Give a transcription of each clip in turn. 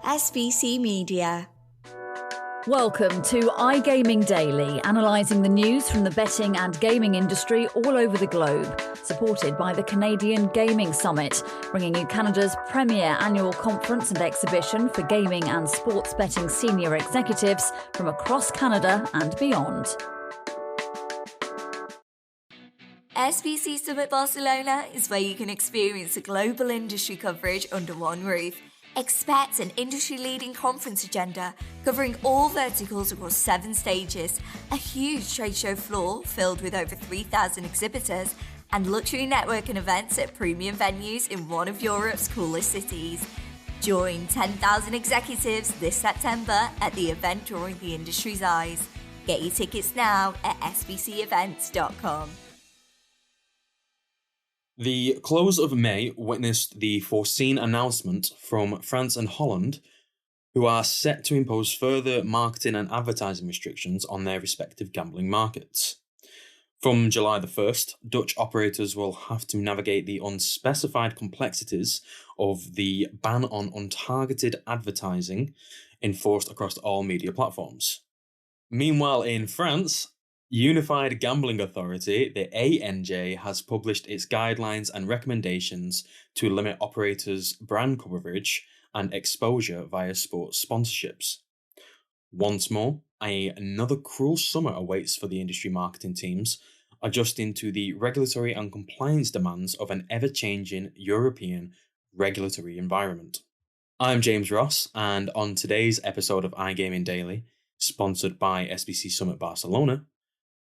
SBC Media. Welcome to iGaming Daily, analysing the news from the betting and gaming industry all over the globe, supported by the Canadian Gaming Summit, bringing you Canada's premier annual conference and exhibition for gaming and sports betting senior executives from across Canada and beyond. SBC Summit Barcelona is where you can experience the global industry coverage under one roof. Expect an industry-leading conference agenda covering all verticals across 7 stages, a huge trade show floor filled with over 3,000 exhibitors, and luxury networking events at premium venues in one of Europe's coolest cities. Join 10,000 executives this September at the event drawing the industry's eyes. Get your tickets now at sbcevents.com. The close of May witnessed the foreseen announcement from France and Holland, who are set to impose further marketing and advertising restrictions on their respective gambling markets. From July the 1st, Dutch operators will have to navigate the unspecified complexities of the ban on untargeted advertising enforced across all media platforms. Meanwhile, in France, Unified Gambling Authority, the ANJ, has published its guidelines and recommendations to limit operators' brand coverage and exposure via sports sponsorships. Once more, another cruel summer awaits for the industry marketing teams, adjusting to the regulatory and compliance demands of an ever-changing European regulatory environment. I'm James Ross, and on today's episode of iGaming Daily, sponsored by SBC Summit Barcelona,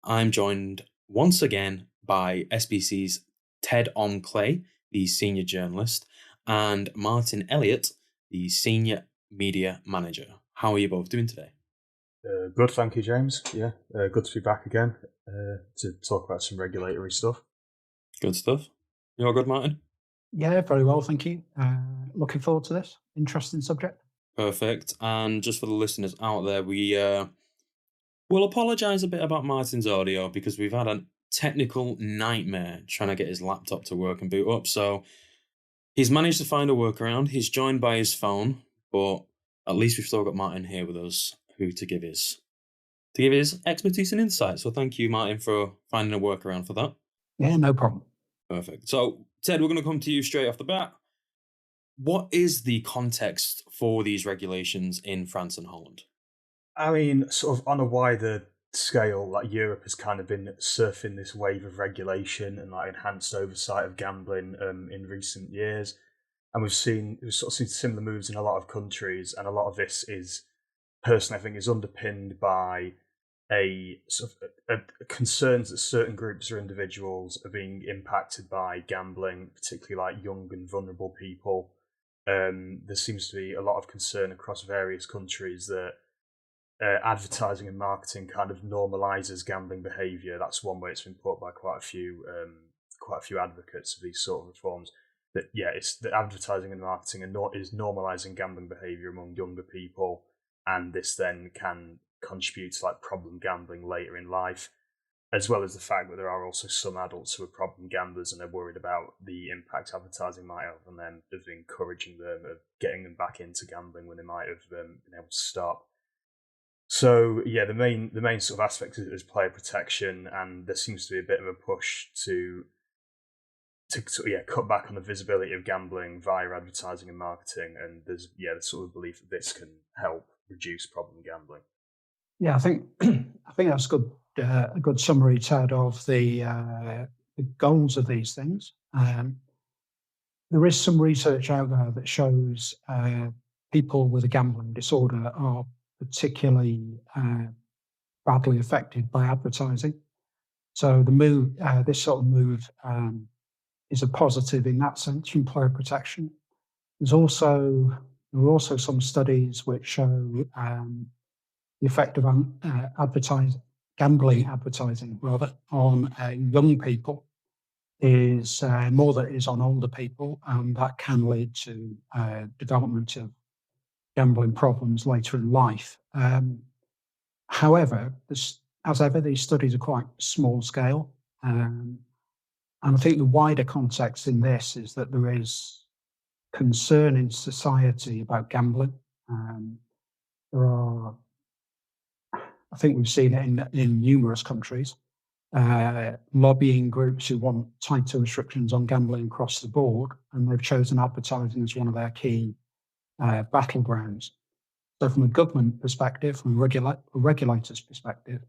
I'm joined once again by SBC's Ted Orme-Claye, the senior journalist, and Martyn Elliott, the senior media manager. How are you both doing today? Good, thank you, James. Yeah, good to be back again to talk about some regulatory stuff. Good stuff. You all good, Martyn? Yeah, very well, thank you. Looking forward to this. Interesting subject. Perfect. And just for the listeners out there, we'll apologise a bit about Martyn's audio because we've had a technical nightmare trying to get his laptop to work and boot up. So he's managed to find a workaround. He's joined by his phone, but at least we've still got Martyn here with us, who to give his expertise and insight. So thank you, Martyn, for finding a workaround for that. Yeah, no problem. Perfect. So Ted, we're going to come to you straight off the bat. What is the context for these regulations in France and Holland? I mean, sort of on a wider scale, like Europe has kind of been surfing this wave of regulation and like enhanced oversight of gambling in recent years, and we've sort of seen similar moves in a lot of countries, and a lot of this is, personally, I think, is underpinned by a sort of a concerns that certain groups or individuals are being impacted by gambling, particularly like young and vulnerable people. There seems to be a lot of concern across various countries that advertising and marketing kind of normalizes gambling behaviour. That's one way it's been put by quite a few advocates of these sort of reforms. That it's the advertising and marketing is normalizing gambling behaviour among younger people, and this then can contribute to like problem gambling later in life, as well as the fact that there are also some adults who are problem gamblers and are worried about the impact advertising might have on them, of encouraging them, of getting them back into gambling when they might have been able to stop. So yeah, the main sort of aspect is player protection, and there seems to be a bit of a push to cut back on the visibility of gambling via advertising and marketing, and there's the sort of belief that this can help reduce problem gambling. Yeah, I think that's good. A good summary, Ted, of the goals of these things. There is some research out there that shows people with a gambling disorder are particularly badly affected by advertising. So the move, this sort of move, is a positive in that sense from player protection. There are also some studies which show the effect of gambling advertising rather on young people is more than it is on older people, and that can lead to development of gambling problems later in life. However, as ever, these studies are quite small scale. And I think the wider context in this is that there is concern in society about gambling. There are, I think we've seen it in numerous countries, lobbying groups who want tighter restrictions on gambling across the board, and they've chosen advertising as one of their key battlegrounds. So from a government perspective, from a regulator's perspective,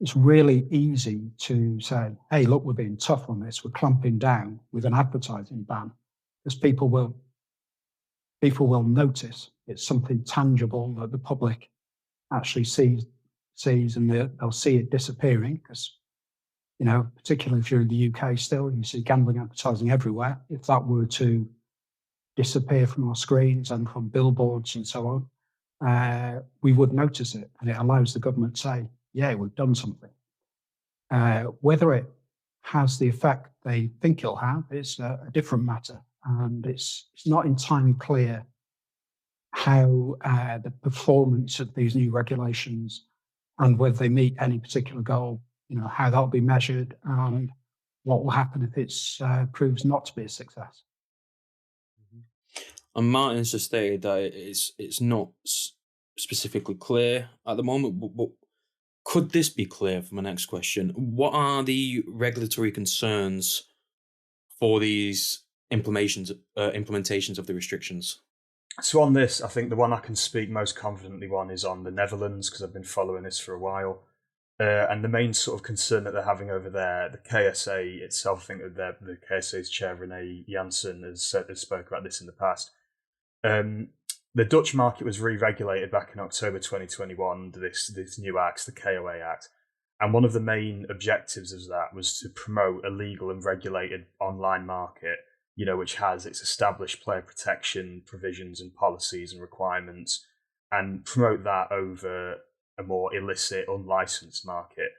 it's really easy to say, hey, look, we're being tough on this. We're clamping down with an advertising ban, because people will notice. It's something tangible that the public actually sees and they'll see it disappearing, because, particularly if you're in the UK still, you see gambling advertising everywhere. If that were to disappear from our screens and from billboards and so on, we would notice it, and it allows the government to say, yeah, we've done something. Whether it has the effect they think it'll have is a different matter, and it's not entirely clear how the performance of these new regulations and whether they meet any particular goal, how that'll be measured and what will happen if it proves not to be a success. And Martyn's just stated that it's not specifically clear at the moment, but could this be clear for my next question? What are the regulatory concerns for these implementations of the restrictions? So on this, I think the one I can speak most confidently on is on the Netherlands, because I've been following this for a while. And the main sort of concern that they're having over there, the KSA itself, I think that the KSA's chair, René Janssen, has spoke about this in the past. The Dutch market was re-regulated back in October 2021 under this new act, the KOA Act. And one of the main objectives of that was to promote a legal and regulated online market, which has its established player protection provisions and policies and requirements, and promote that over a more illicit, unlicensed market.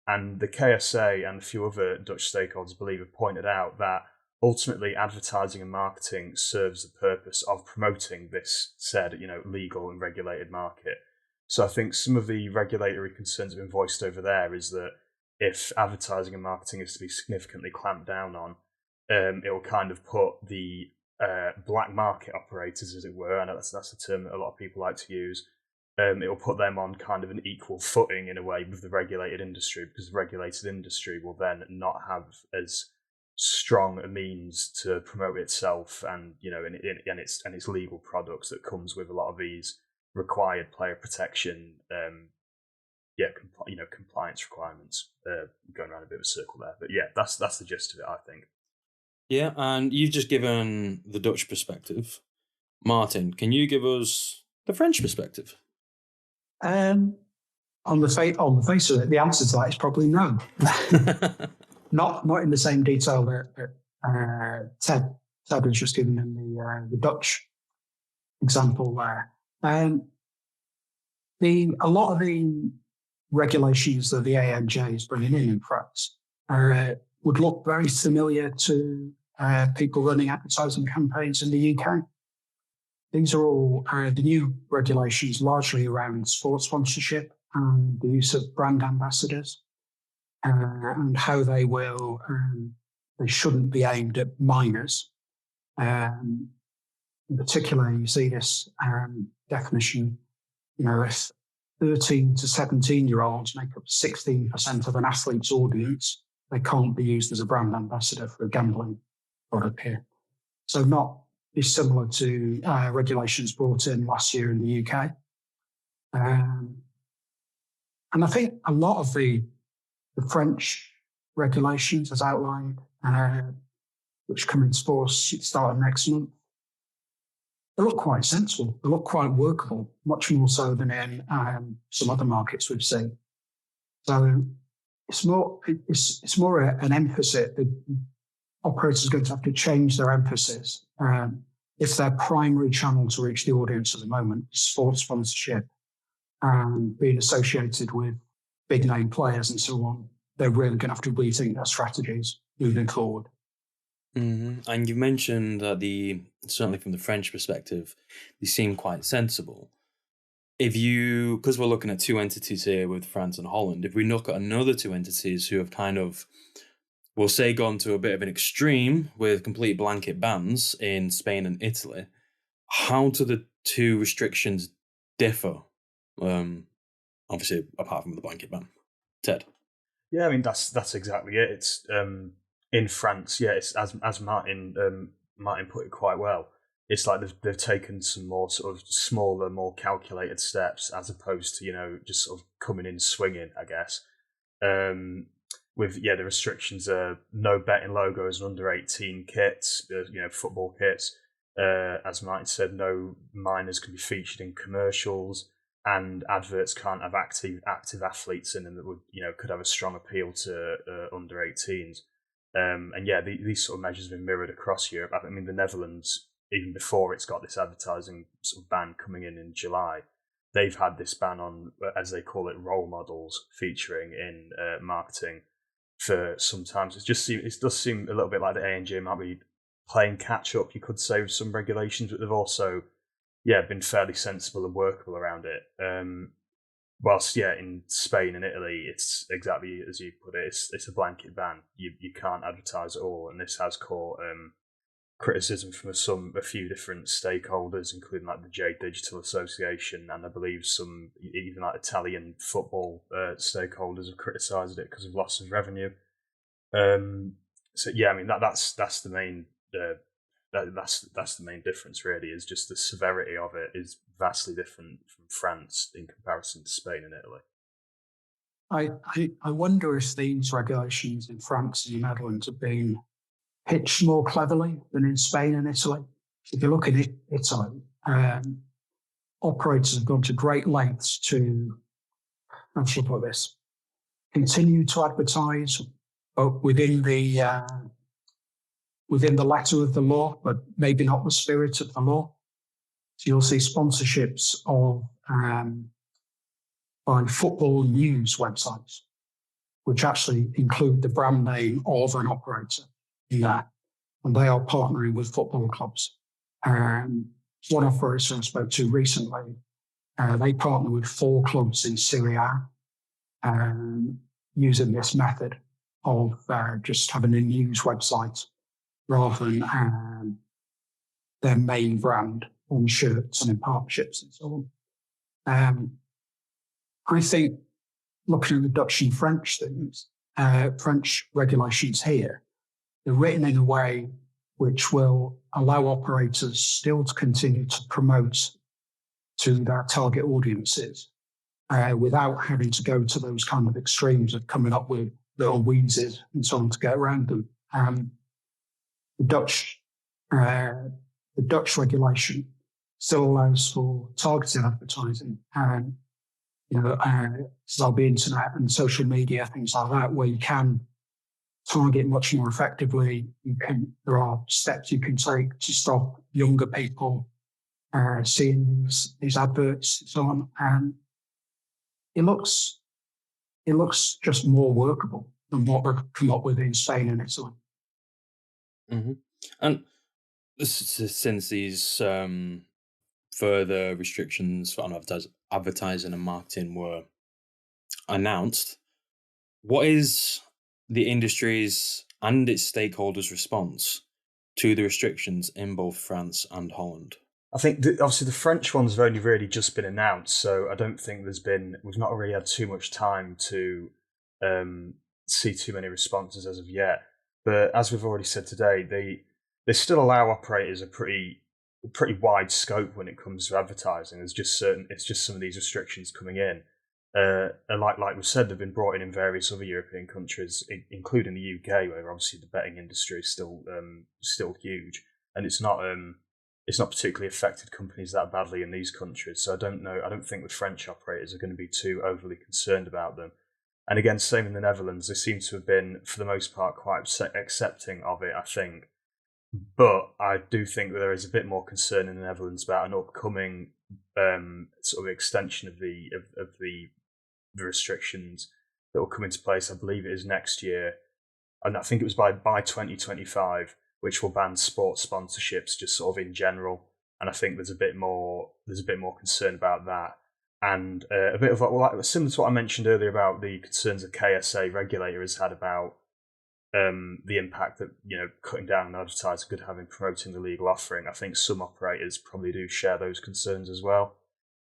And the KSA and a few other Dutch stakeholders, have pointed out that ultimately advertising and marketing serves the purpose of promoting this said, legal and regulated market. So I think some of the regulatory concerns that have been voiced over there is that if advertising and marketing is to be significantly clamped down on, it will kind of put the black market operators, as it were, I know that's a term that a lot of people like to use, it will put them on kind of an equal footing in a way with the regulated industry, because the regulated industry will then not have as strong a means to promote itself and its legal products that comes with a lot of these required player protection compliance requirements. Going around a bit of a circle there, but yeah, that's the gist of it, I think. Yeah, and you've just given the Dutch perspective. Martyn, can you give us the French perspective? On the face of it, the answer to that is probably no. Not in the same detail that Ted was just given in the Dutch example there. A lot of the regulations that the ANJ is bringing in France would look very familiar to people running advertising campaigns in the UK. These are all the new regulations largely around sports sponsorship and the use of brand ambassadors and how they shouldn't be aimed at minors. In particular, you see this definition, if 13 to 17-year-olds make up 16% of an athlete's audience, they can't be used as a brand ambassador for a gambling product here. So not dissimilar to regulations brought in last year in the UK. And I think a lot of the French regulations, as outlined, which come into force starting next month, they look quite sensible. They look quite workable, much more so than in some other markets we've seen. So it's more an emphasis. The operators are going to have to change their emphasis. If their primary channel to reach the audience at the moment is sports sponsorship and being associated with big name players and so on, they're really going to have to rethink their strategies moving forward. Mm-hmm. And you mentioned that certainly from the French perspective, they seem quite sensible. Because we're looking at two entities here with France and Holland, if we look at another two entities who have kind of, we'll say, gone to a bit of an extreme with complete blanket bans in Spain and Italy, how do the two restrictions differ? Obviously, apart from the blanket ban. Ted? Yeah, I mean that's exactly it. It's in France. Yeah, it's as Martyn put it quite well. It's like they've taken some more sort of smaller, more calculated steps as opposed to just sort of coming in swinging, I guess. With the restrictions are no betting logos and under 18 kits, football kits. As Martyn said, no minors can be featured in commercials, and adverts can't have active athletes in them that would could have a strong appeal to under 18s. And yeah, these sort of measures have been mirrored across Europe. I mean, the Netherlands, even before it's got this advertising sort of ban coming in July, they've had this ban on, as they call it, role models featuring in marketing for some time. So it does seem a little bit like the A&J might be playing catch up, you could say, with some regulations, but they've also been fairly sensible and workable around it. Whilst in Spain and Italy, it's exactly as you put it. It's a blanket ban. You can't advertise at all, and this has caught criticism from a few different stakeholders, including like the J Digital Association, and I believe some even like Italian football stakeholders have criticised it because of loss of revenue. So yeah, I mean that's the main that's the main difference really, is just the severity of it is vastly different from France in comparison to Spain and Italy. I wonder if these regulations in France and the Netherlands have been pitched more cleverly than in Spain and Italy. If you look at Italy, operators have gone to great lengths to, how should I put this, continue to advertise within the letter of the law, but maybe not the spirit of the law. So you'll see sponsorships of by football news websites, which actually include the brand name of an operator in that, and they are partnering with football clubs. One operator I spoke to recently, they partner with 4 clubs in Serie A, using this method of just having a news website rather than their main brand on shirts and in partnerships and so on. I think looking at the Dutch and French things, French regulations here, they're written in a way which will allow operators still to continue to promote to their target audiences without having to go to those kind of extremes of coming up with little wheezes and so on to get around them. The Dutch regulation still allows for targeted advertising, and there'll be internet and social media, things like that, where you can target much more effectively. There are steps you can take to stop younger people seeing these adverts and so on, and it looks just more workable than what we've come up with in Spain and Italy. Mm-hmm. And since these further restrictions on advertising and marketing were announced, what is the industry's and its stakeholders' response to the restrictions in both France and Holland? I think obviously the French ones have only really just been announced, so I don't think we've not really had too much time to see too many responses as of yet. But as we've already said today, they still allow operators a pretty wide scope when it comes to advertising. It's just some of these restrictions coming in. And like we've said, they've been brought in various other European countries, including the UK, where obviously the betting industry is still huge, and it's not particularly affected companies that badly in these countries. So I don't think the French operators are going to be too overly concerned about them. And again, same in the Netherlands, they seem to have been, for the most part, quite accepting of it, I think. But I do think that there is a bit more concern in the Netherlands about an upcoming sort of extension of the restrictions that will come into place. I believe it is next year, and I think it was by 2025, which will ban sports sponsorships just sort of in general. And I think there's a bit more concern about that, and a bit of similar to what I mentioned earlier about the concerns the KSA regulator has had about the impact that cutting down on advertising could have in promoting the legal offering. I think some operators probably do share those concerns as well,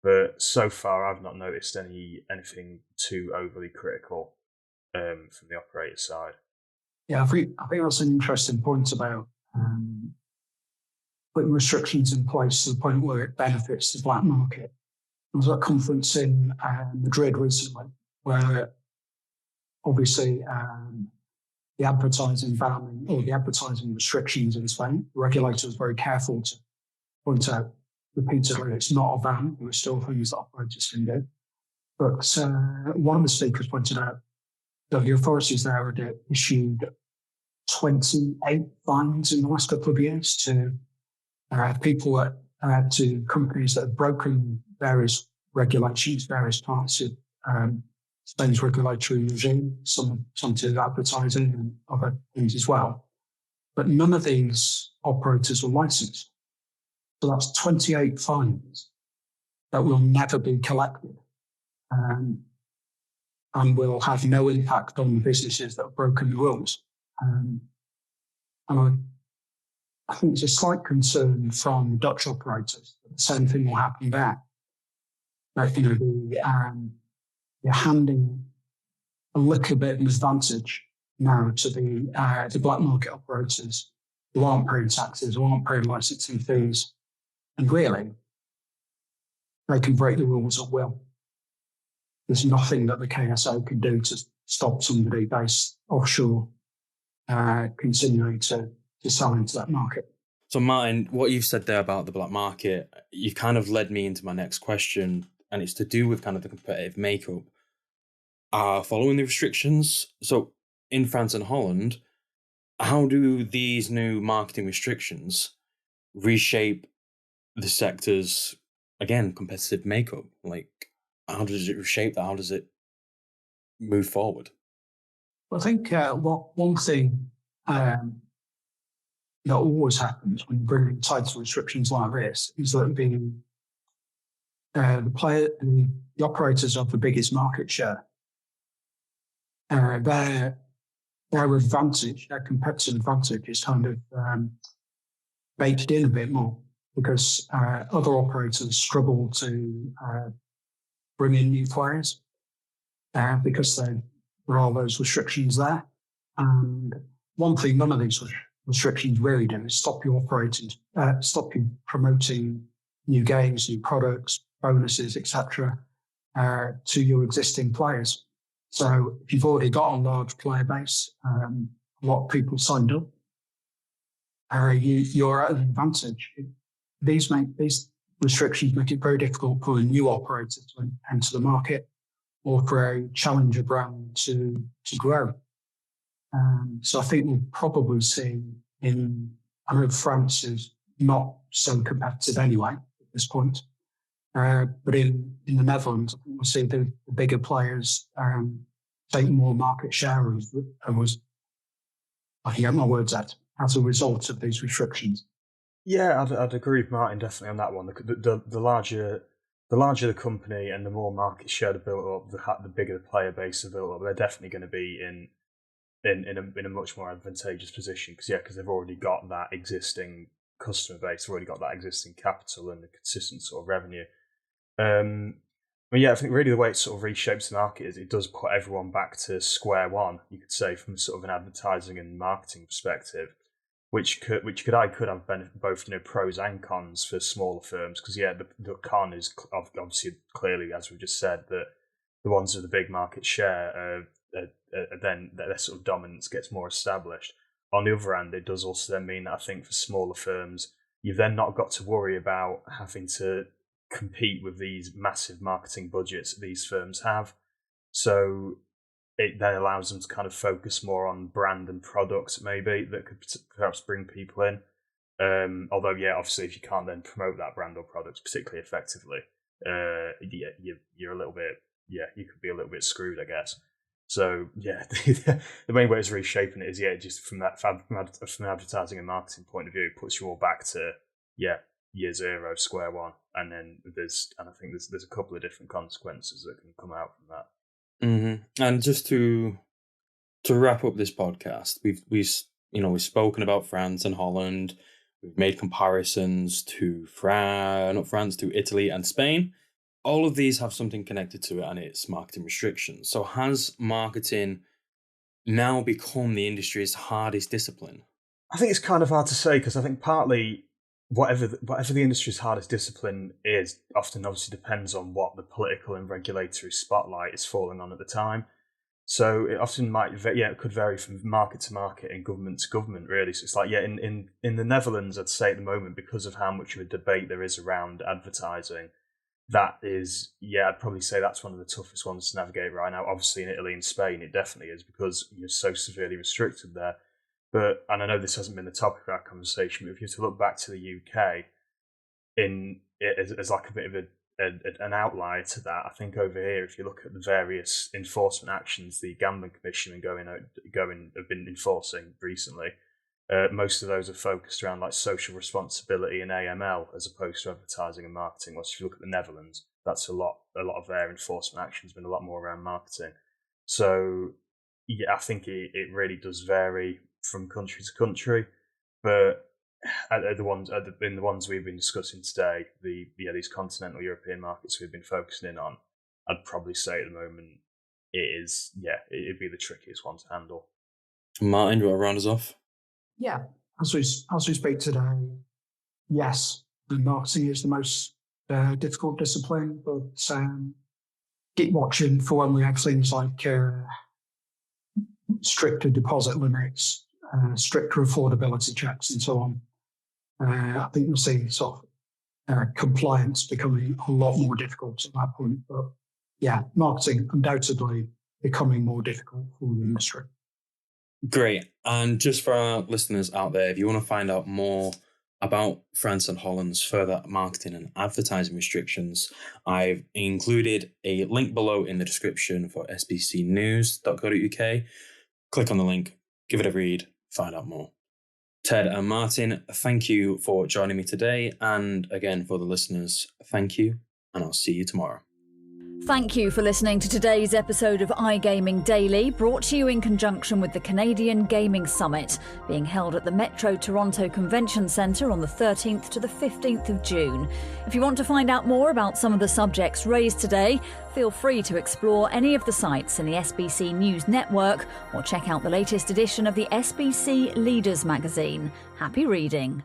but so far I've not noticed anything too overly critical from the operator side. Yeah, I think that's an interesting point about putting restrictions in place to the point where it benefits the black market. There was a conference in Madrid recently where obviously the advertising ban or the advertising restrictions in Spain, the regulator was very careful to point out repeatedly it's not a ban, there are still things that operators can do. But one of the speakers pointed out that the authorities there had issued 28 fines in the last couple of years to people to companies that have broken various regulations, various parts of Spain's regulatory regime, some to advertising and other things as well. But none of these operators are licensed. So that's 28 fines that will never be collected and will have no impact on the businesses that have broken the rules. And I think there's a slight concern from Dutch operators that the same thing will happen there. That, you're handing a little bit of an advantage now to the black market operators who aren't paying taxes, who aren't paying licensing fees, and really, they can break the rules at will. There's nothing that the KSO can do to stop somebody based offshore continuing to sell into that market. So, Martyn, what you've said there about the black market, you kind of led me into my next question, and it's to do with kind of the competitive makeup. Following the restrictions, so in France and Holland, how do these new marketing restrictions reshape the sector's, again, competitive makeup? Like, how does it reshape that? How does it move forward? Well, I think one thing that always happens when you bring in title restrictions like this is that the operators of the biggest market share, their advantage, their competitive advantage is kind of baked in a bit more because other operators struggle to bring in new players because there are those restrictions there. And one thing none of these restrictions really do is stop you promoting new games, new products, bonuses, etc. To your existing players. So if you've already got a large player base, a lot of people signed up, you're at an advantage. These restrictions make it very difficult for a new operator to enter the market or for a challenger brand to grow. So I think we'll probably see I know France is not so competitive anyway at this point, but in the Netherlands, I think we'll see the bigger players take more market share I can get my words out, as a result of these restrictions. Yeah, I'd agree with Martyn definitely on that one. The larger the company and the more market share they build up, the bigger the player base they build up, they're definitely going to be in a much more advantageous position because they've already got that existing customer base, they've already got that existing capital and the consistent sort of revenue. I think really the way it sort of reshapes the market is it does put everyone back to square one, you could say, from sort of an advertising and marketing perspective, which could have both pros and cons for smaller firms. Because the con is obviously clearly, as we just said, that the ones with the big market share then their sort of dominance gets more established. On the other hand, it does also then mean that I think for smaller firms, you've then not got to worry about having to compete with these massive marketing budgets that these firms have. So it then allows them to kind of focus more on brand and products maybe that could perhaps bring people in. Although, obviously if you can't then promote that brand or product particularly effectively, you're a little bit, you could be a little bit screwed, I guess. So, the main way it's reshaping it is, just from an advertising and marketing point of view, it puts you all back to, year zero, square one. And then I think there's a couple of different consequences that can come out from that. Mm-hmm. And just to to wrap up this podcast, we've spoken about France and Holland. We've made comparisons to to Italy and Spain. All of these have something connected to it, and it's marketing restrictions. So has marketing now become the industry's hardest discipline? I think it's kind of hard to say, because I think partly whatever the industry's hardest discipline is often obviously depends on what the political and regulatory spotlight is falling on at the time. So it often it could vary from market to market and government to government, really. So it's like, in the Netherlands, I'd say at the moment, because of how much of a debate there is around advertising, that is, I'd probably say that's one of the toughest ones to navigate right now. Obviously in Italy and Spain, it definitely is, because you're so severely restricted there. And I know this hasn't been the topic of our conversation, but if you were to look back to the UK as like a bit of an outlier to that, I think over here, if you look at the various enforcement actions the Gambling Commission have been enforcing recently, most of those are focused around like social responsibility and AML as opposed to advertising and marketing. Whereas if you look at the Netherlands, that's a lot of their enforcement action has been a lot more around marketing. So I think it really does vary from country to country, but in the ones we've been discussing today, these continental European markets we've been focusing in on, I'd probably say at the moment it'd be the trickiest one to handle. Martyn, do you want to round us off? Yeah, as we speak today, yes, the marketing is the most difficult discipline, but keep watching for when we have things like stricter deposit limits, stricter affordability checks, and so on. I think you'll see sort of compliance becoming a lot more difficult at that point. But yeah, marketing undoubtedly becoming more difficult for the industry. Great. And just for our listeners out there, if you want to find out more about France and Holland's further marketing and advertising restrictions, I've included a link below in the description for sbcnews.co.uk. Click on the link, give it a read, find out more. Ted and Martyn, thank you for joining me today. And again, for the listeners, thank you, and I'll see you tomorrow. Thank you for listening to today's episode of iGaming Daily, brought to you in conjunction with the Canadian Gaming Summit, being held at the Metro Toronto Convention Centre on the 13th to the 15th of June. If you want to find out more about some of the subjects raised today, feel free to explore any of the sites in the SBC News Network or check out the latest edition of the SBC Leaders magazine. Happy reading.